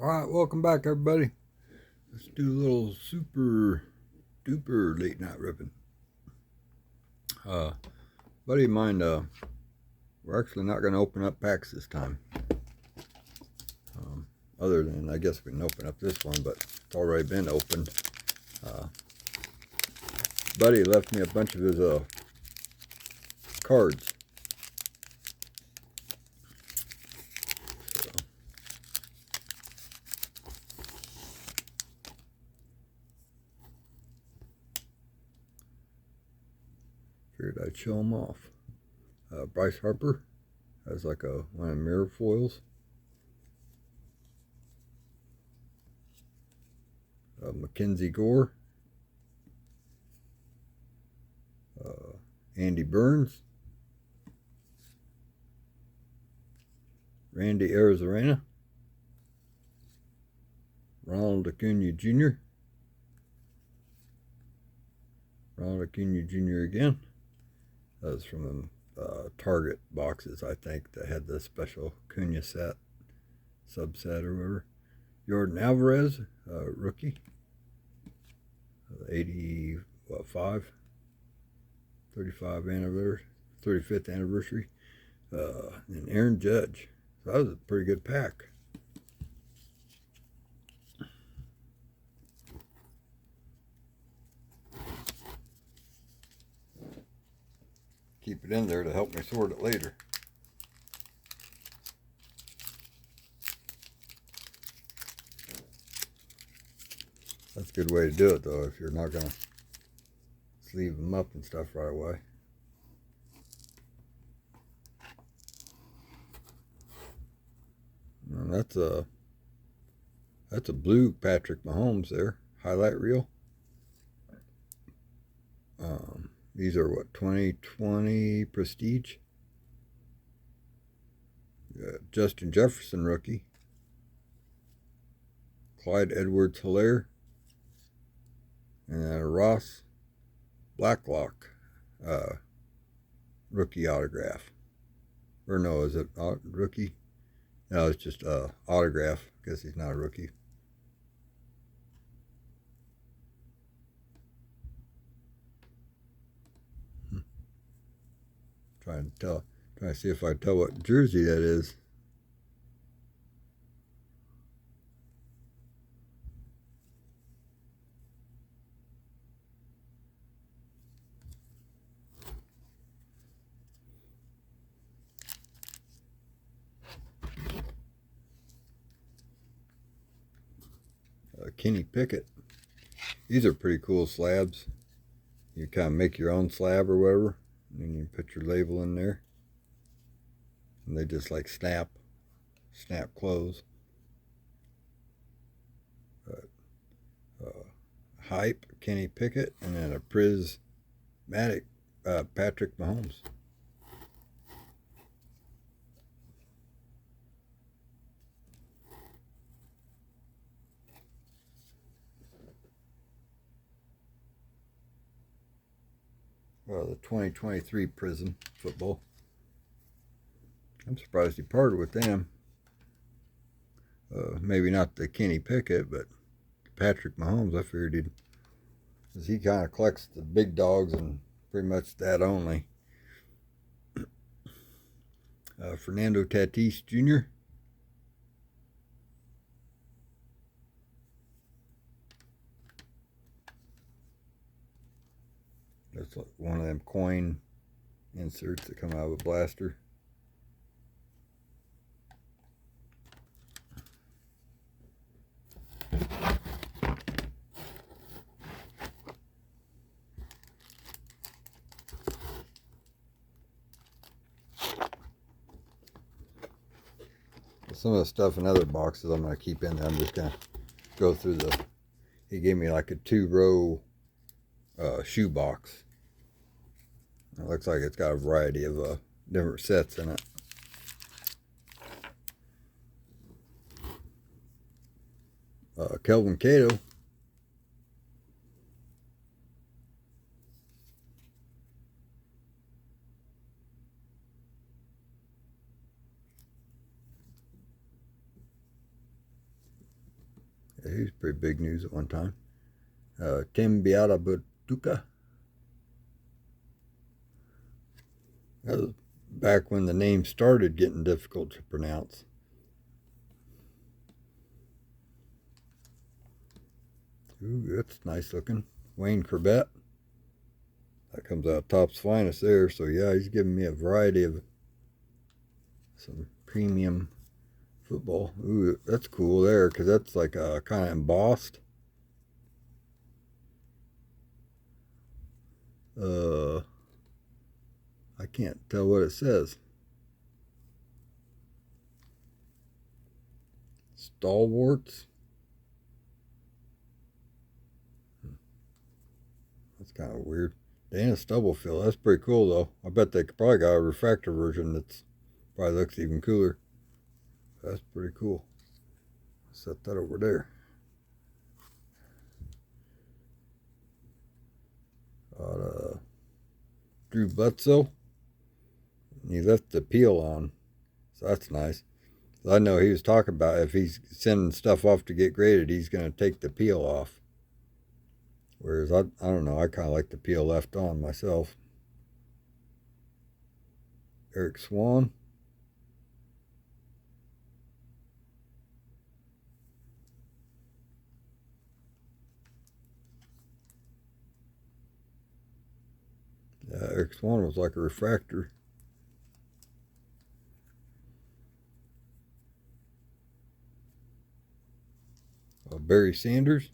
Alright, welcome back everybody. Let's do a little super duper late night ripping. Buddy of mine, we're actually not going to open up packs this time. Other than, I guess we can open up this one, but it's already been opened. Buddy left me a bunch of his cards. Figured I'd show them off. Bryce Harper has like one of mirror foils. Mackenzie Gore. Andy Burns. Randy Arozarena. Ronald Acuna Jr. Ronald Acuna Jr. again. That was from Target boxes, I think, that had the special Acuna set, subset or whatever. Jordan Alvarez, rookie, 85, 35th anniversary, and Aaron Judge. So that was a pretty good pack. Keep it in there to help me sort it later. That's a good way to do it, though, if you're not going to sleeve them up and stuff right away. And that's a blue Patrick Mahomes there, highlight reel. These are what, 2020 Prestige. Justin Jefferson rookie. Clyde Edwards-Helaire. And then a Ross Blacklock rookie autograph. Or no, is it rookie? No, it's just autograph. I guess he's not a rookie. Trying to see if I tell what jersey that is. Kenny Pickett. These are pretty cool slabs. You kind of make your own slab or whatever, and then you put your label in there, and they just like snap close. Hype Kenny Pickett, and then a prismatic Patrick Mahomes. Well, the 2023 Prism football. I'm surprised he parted with them. Maybe not the Kenny Pickett, but Patrick Mahomes, I figured he'd, because he kind of collects the big dogs and pretty much that only. Fernando Tatis Jr. That's like one of them coin inserts that come out of a blaster. Some of the stuff in other boxes I'm going to keep in there. I'm just going to go through he gave me like a 2-row shoebox. It looks like it's got a variety of different sets in it. Kelvin Cato. Yeah, he was pretty big news at one time. Tim Biatabutuka. That was back when the name started getting difficult to pronounce. Ooh, that's nice looking. Wayne Corbett. That comes out Topps Finest there. So yeah, he's giving me a variety of some premium football. Ooh, that's cool there because that's like kind of embossed. I can't tell what it says. Stalwarts. That's kind of weird. Dana Stubblefield. That's pretty cool though. I bet they probably got a refractor version that's probably looks even cooler. That's pretty cool. Set that over there. Drew Bledsoe. He left the peel on, so that's nice. I know he was talking about if he's sending stuff off to get graded, he's going to take the peel off. Whereas I don't know, I kind of like the peel left on myself. Eric Swan. Yeah, Eric Swan was like a refractor. Barry Sanders.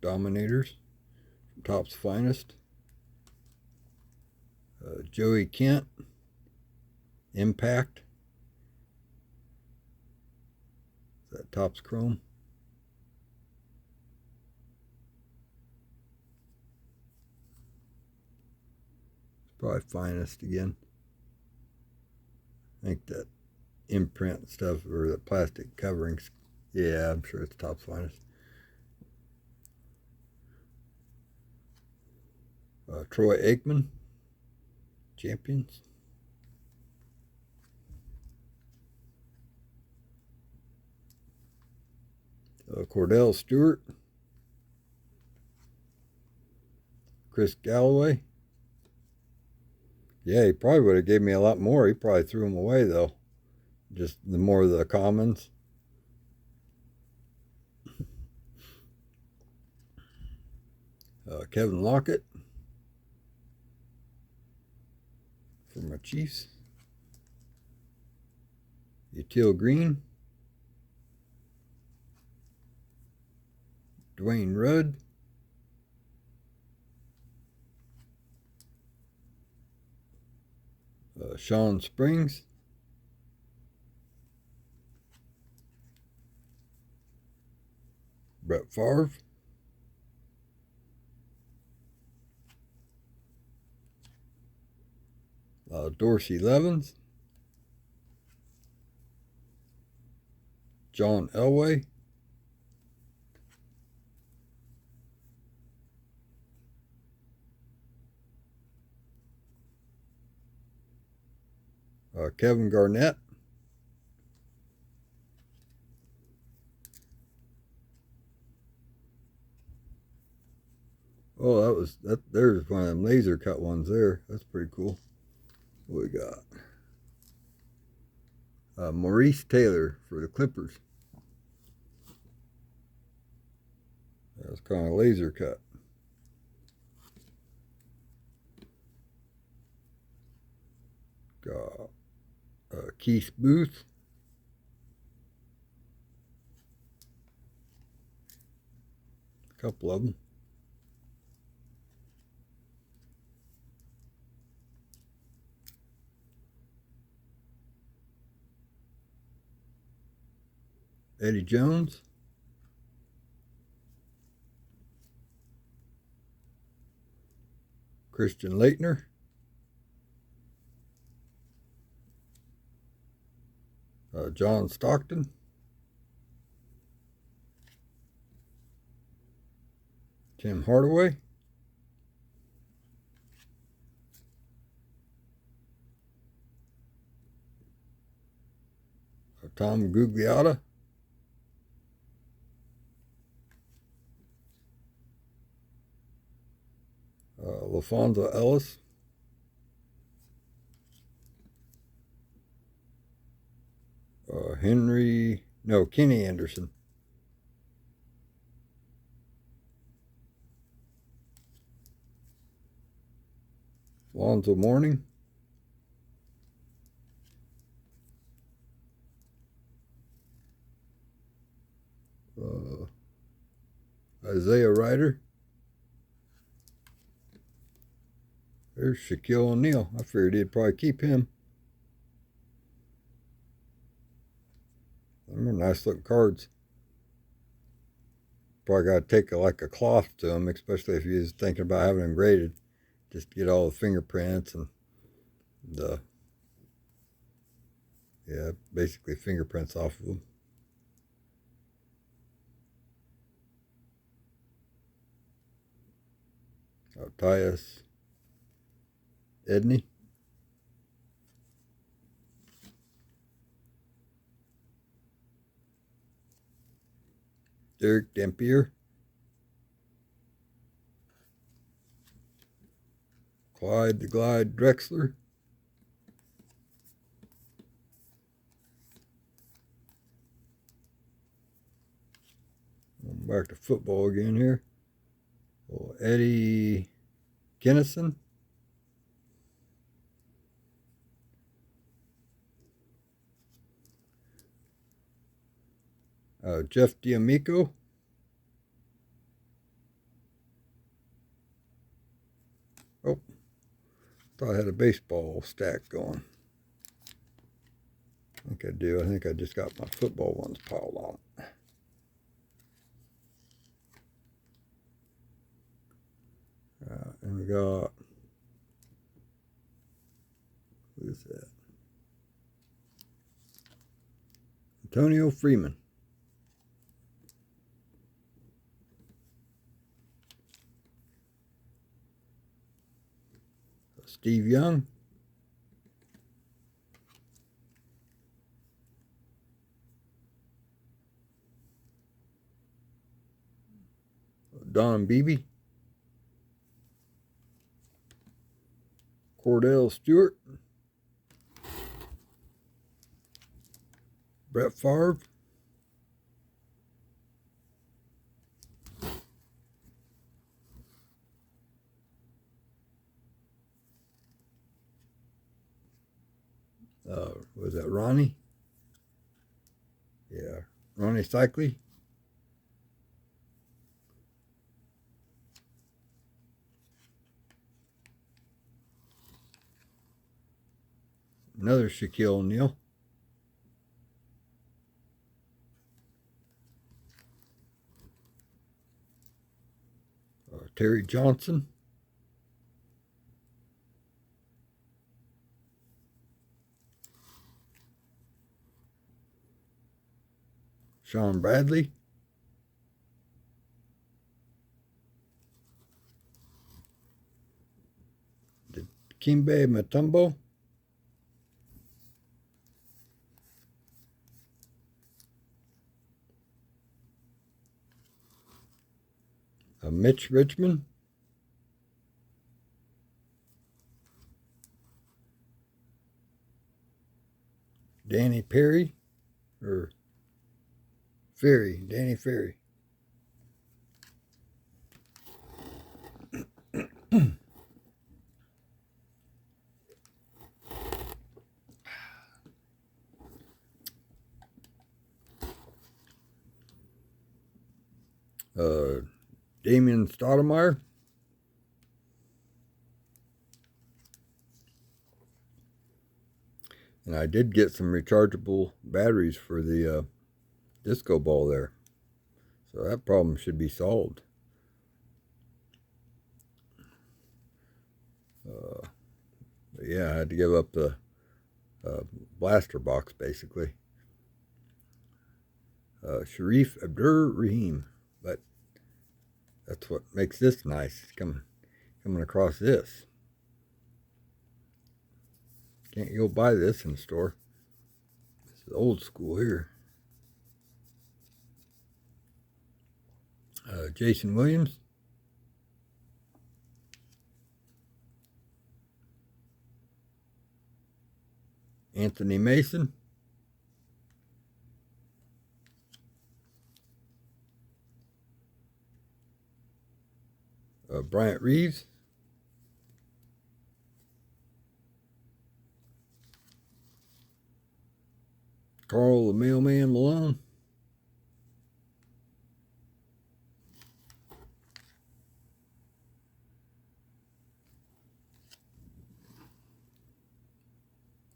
Dominators from Topps Finest. Joey Kent. Impact. Is that Topps Chrome? It's probably Finest again. I think that imprint stuff or the plastic coverings. Yeah, I'm sure it's Topps Finest. Troy Aikman, Champions. Cordell Stewart. Chris Galloway. Yeah, he probably would have gave me a lot more. He probably threw them away though. Just the more of the commons. Kevin Lockett for my Chiefs. Util Green. Dwayne Rudd. Sean Springs. Brett Favre. Dorsey Levens. John Elway. Kevin Garnett. Oh, that. There's one of them laser cut ones there. That's pretty cool. What we got? Maurice Taylor for the Clippers. That's kind of laser cut. Got Keith Booth. A couple of them. Eddie Jones. Christian Laettner. John Stockton. Tim Hardaway. Tom Gugliotta. LaFonza Ellis. Kenny Anderson. Lonzo Mourning. Isaiah Ryder. There's Shaquille O'Neal. I figured he'd probably keep him. Them are nice looking cards. Probably got to take like a cloth to them, especially if you're thinking about having them graded, just to get all the fingerprints and the, yeah, basically fingerprints off of them. Tyus Edney. Derek Dampier. Clyde the Glide Drexler. Back to football again here. Eddie Kennison. Jeff D'Amico. Oh, thought I had a baseball stack going. I think I do. I think I just got my football ones piled on. And we got, who is that? Antonio Freeman. Steve Young. Don Beebe. Cordell Stewart. Brett Favre. Was that Ronnie? Yeah, Ronnie Cycli. Another Shaquille O'Neal. Terry Johnson. Sean Bradley. Kimbe Mutombo. Mitch Richmond. Danny Perry. Or Ferry. Danny Ferry. Damian Stoudemire. And I did get some rechargeable batteries for the disco ball there. So that problem should be solved. But yeah, I had to give up the blaster box basically. Sharif Abdur-Rahim. But that's what makes this nice, coming across this. Can't go buy this in the store. This is old school here. Jason Williams. Anthony Mason. Bryant Reeves. Carl the Mailman Malone.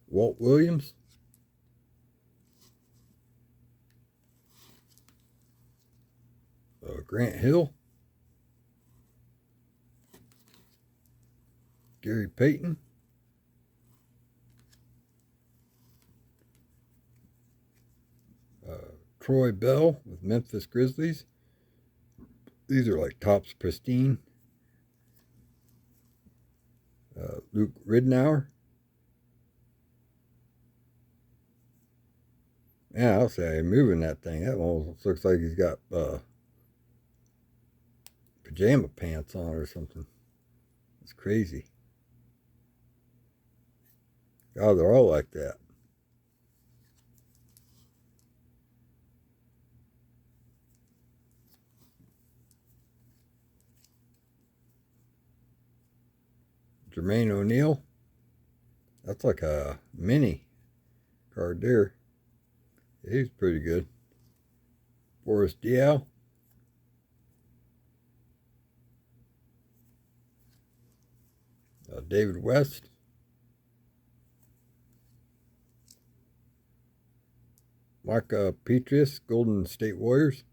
Walt Williams. Grant Hill. Gary Payton. Troy Bell with Memphis Grizzlies. These are like Topps Pristine. Luke Ridnour. Yeah, I'll say I'm moving that thing. That almost looks like he's got pajama pants on or something. It's crazy. God, they're all like that. Jermaine O'Neal. That's like a mini card there. He's pretty good. Boris Diaw. David West. Micah Petrus, Golden State Warriors.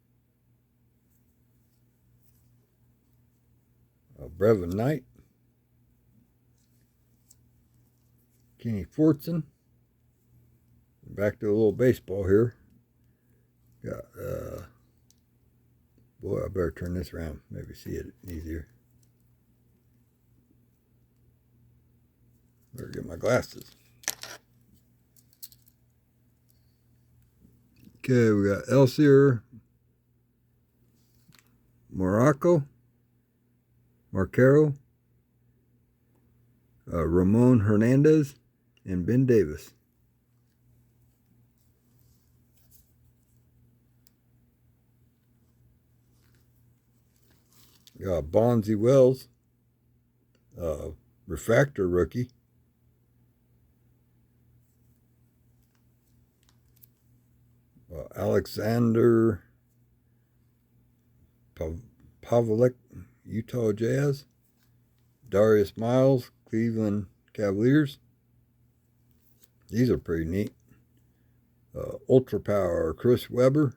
Brevin Knight. Kenny Fortson. Back to a little baseball here. Got, boy, I better turn this around. Maybe see it easier. Better get my glasses. Okay, we got Elsier Marcaro, Ramon Hernandez, and Ben Davis. Got Bonzi Wells, refractor rookie. Alexander Pavlik, Utah Jazz. Darius Miles, Cleveland Cavaliers. These are pretty neat. Ultra Power, Chris Webber.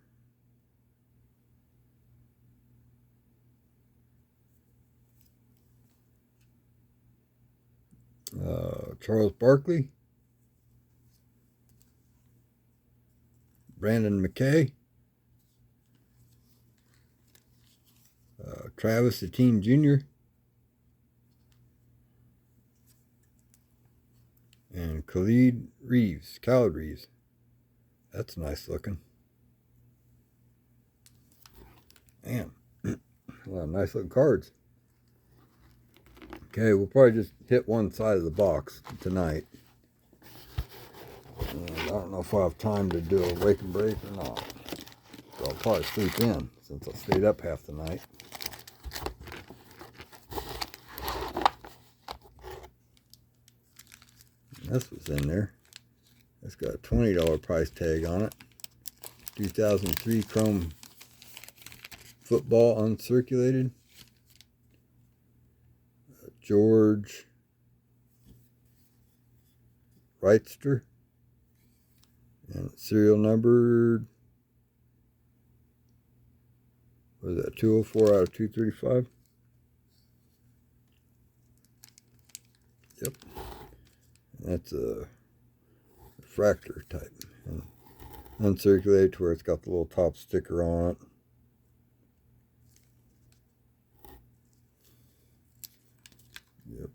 Charles Barkley. Brandon McKay. Travis Etienne Jr. And Khalid Reeves. That's nice looking. Man, a lot of nice looking cards. Okay, we'll probably just hit one side of the box tonight. And I don't know if I'll have time to do a wake and break or not. So I'll probably sleep in since I stayed up half the night. This was in there. It's got a $20 price tag on it. 2003 Chrome Football Uncirculated. George Wrightster. And serial numbered, what is that, 204 out of 235? Yep. And that's a refractor type. And uncirculated to where it's got the little top sticker on it. Yep.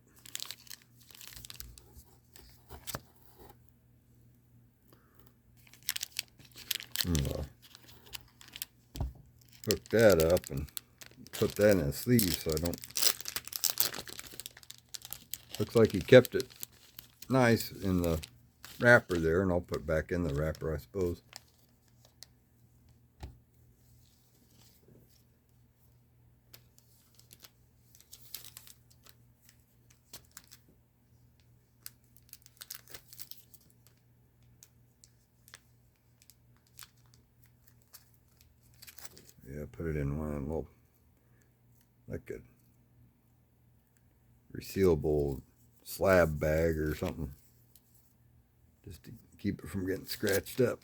Hook that up and put that in a sleeve so I don't. Looks like he kept it nice in the wrapper there, and I'll put it back in the wrapper, I suppose. Yeah, put it in one of them little, like a resealable slab bag or something, just to keep it from getting scratched up.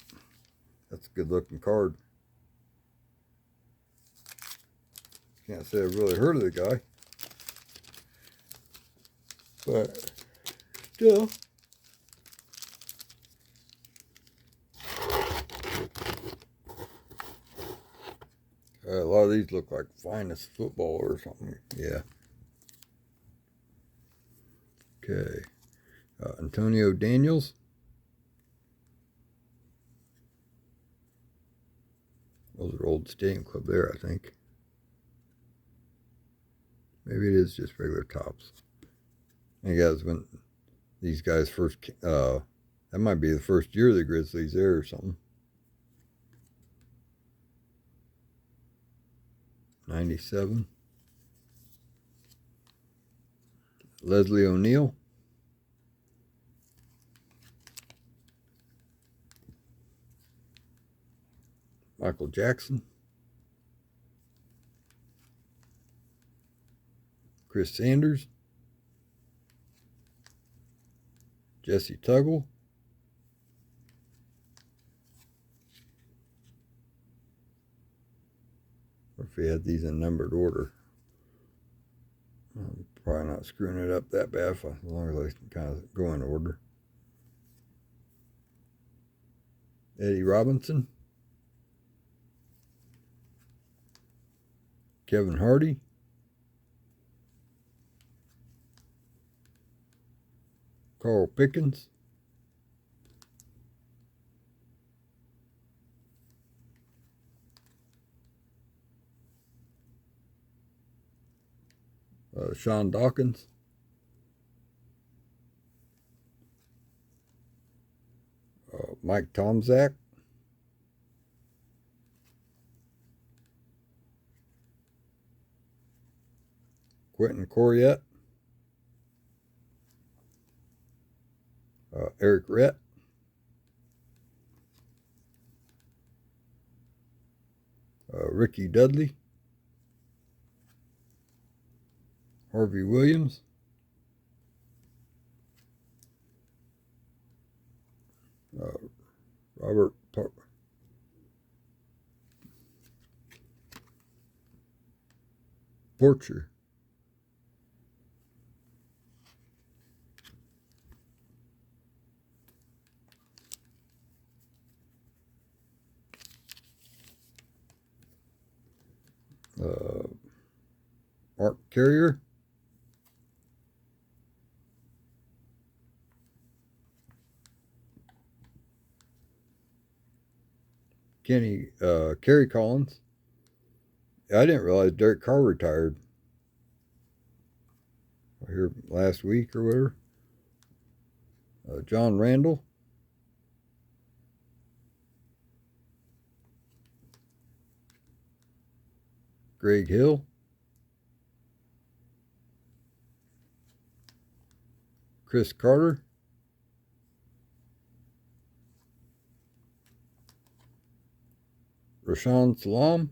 That's a good looking card. Can't say I've really heard of the guy, but still. A lot of these look like Finest Football or something. Yeah. Okay. Antonio Daniels. Those are old Stadium Club there, I think. Maybe it is just regular tops. And guys, when these guys first, that might be the first year of the Grizzlies there or something. 97. Leslie O'Neal. Michael Jackson. Chris Sanders. Jesse Tuggle. Or if he had these in numbered order. I'm probably not screwing it up that bad, as long as I can kind of go in order. Eddie Robinson. Kevin Hardy. Carl Pickens. Sean Dawkins. Mike Tomczak. Quentin Coryatt. Eric Rett. Ricky Dudley. Harvey Williams. Robert Porcher. Mark Carrier. Kerry Collins. I didn't realize Derek Carr retired here last week or whatever. John Randall. Greg Hill. Chris Carter. Rashawn Salam.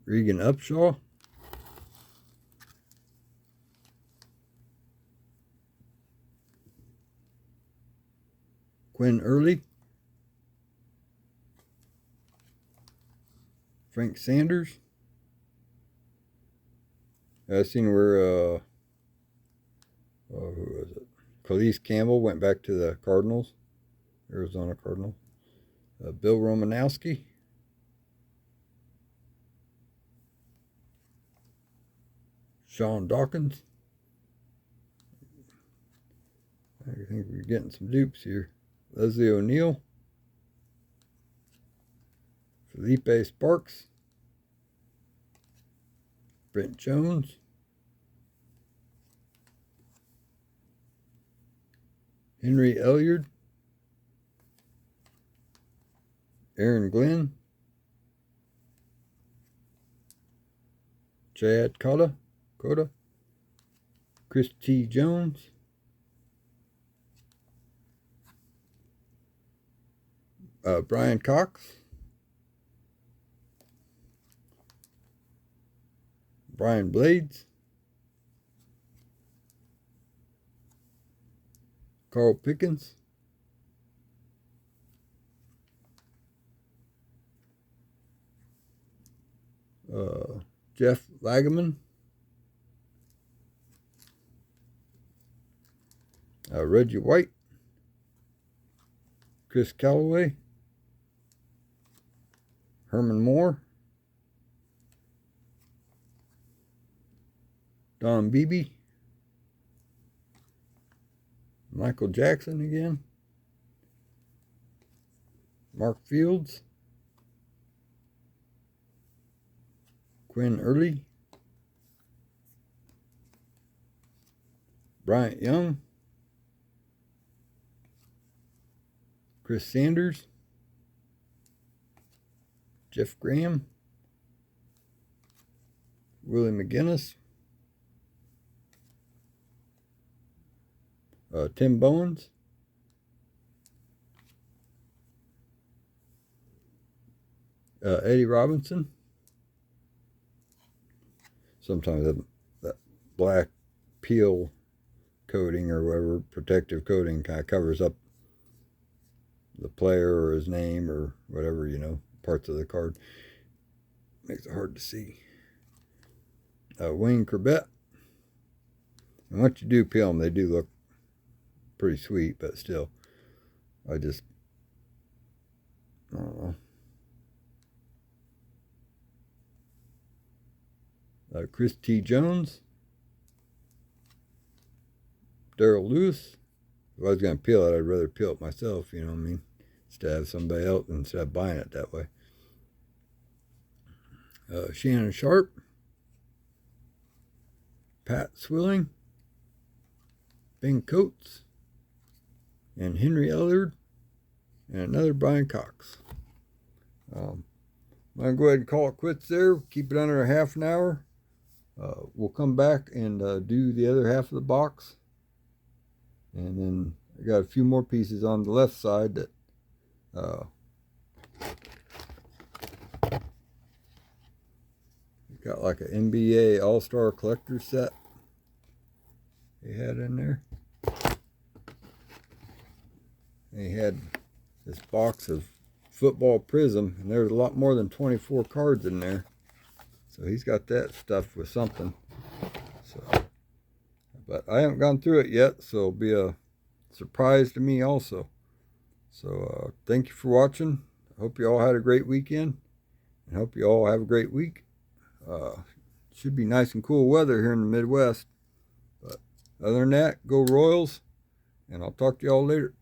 Regan Upshaw. Quinn Early. Frank Sanders. I seen where who was it? Calais Campbell went back to the Cardinals, Arizona Cardinals. Bill Romanowski. Sean Dawkins. I think we're getting some dupes here. Leslie O'Neill. Felipe Sparks. Brent Jones. Henry Elliotte. Aaron Glenn. Chad Cota. Chris T. Jones. Brian Cox. Brian Blades. Carl Pickens. Jeff Lageman. Reggie White. Chris Calloway. Herman Moore. Don Beebe. Michael Jackson again. Mark Fields. Quinn Early. Bryant Young. Chris Sanders. Jeff Graham. Willie McGinnis. Tim Bowens. Eddie Robinson. Sometimes that black peel coating or whatever, protective coating, kind of covers up the player or his name or whatever, you know, parts of the card. Makes it hard to see. Wayne Corbett. And once you do peel them, they do look pretty sweet, but still, I don't know. Chris T. Jones. Daryl Lewis. If I was going to peel it, I'd rather peel it myself, you know what I mean? Instead of somebody else, instead of buying it that way. Shannon Sharp. Pat Swilling. Ben Coates. And Henry Elliotte. And another Brian Cox. I'm going to go ahead and call it quits there. Keep it under a half an hour. We'll come back and do the other half of the box. And then I got a few more pieces on the left side that got like an NBA All-Star Collector set he had in there. And he had this box of football prism, and there's a lot more than 24 cards in there. So he's got that stuff with something. So, but I haven't gone through it yet, so it'll be a surprise to me also. So thank you for watching. I hope you all had a great weekend, and hope you all have a great week. Should be nice and cool weather here in the Midwest. But other than that, go Royals, and I'll talk to y'all later.